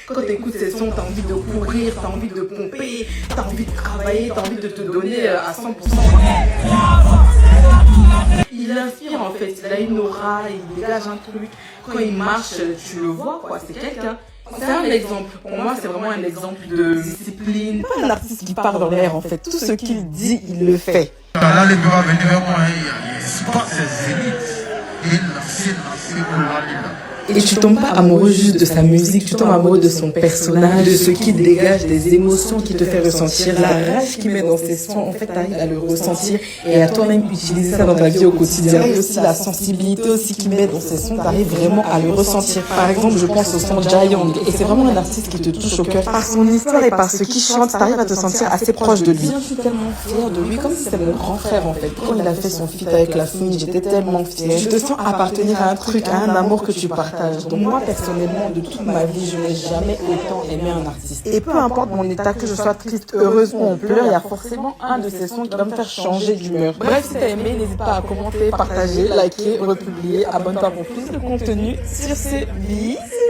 Quand tu écoutes ces sons, tu as envie de courir, tu as envie de pomper, tu as envie de travailler, tu as envie de te donner à 100%. Il inspire en fait, il a une aura, il dégage un truc. Quand il marche, tu le vois, quoi, c'est quelqu'un. C'est un exemple. Pour moi, c'est vraiment un exemple de discipline. Pas un artiste qui part dans l'air en fait. Tout ce qu'il dit, il le fait. Là, les gars venaient vers moi, il se passe ses élites. Il lancé, oh là, Et tu tombes pas amoureux juste de sa musique, tu tombes amoureux de son personnage, de ce qu'il dégage, des émotions qu'il te fait ressentir, la rage qu'il met dans ses sons. En fait, tu arrives à le ressentir et à toi-même utiliser ça dans ta vie au quotidien. Et aussi la sensibilité aussi qu'il met dans ses sons, tu arrives vraiment à le ressentir. Par exemple, je pense au son Jai Young et c'est vraiment un artiste qui te touche au cœur. Par son histoire et par ce qu'il chante, tu arrives à te sentir assez proche de lui. Je suis tellement fière de lui, comme si c'était mon grand frère en fait. Quand il a fait son feat avec La Fouine, j'étais tellement fière. Tu te sens appartenir à un truc, à un amour que tu partages. Donc moi, personnellement, de toute ma vie, je n'ai jamais autant aimé un artiste. Et peu importe mon état, que je sois triste, heureuse ou en pleurs, il y a forcément un de ces sons qui va me faire changer d'humeur. Bref, si t'as aimé, n'hésite pas à commenter, partager, liker, republier, abonne-toi pour plus de contenu. Sur ce, bisous.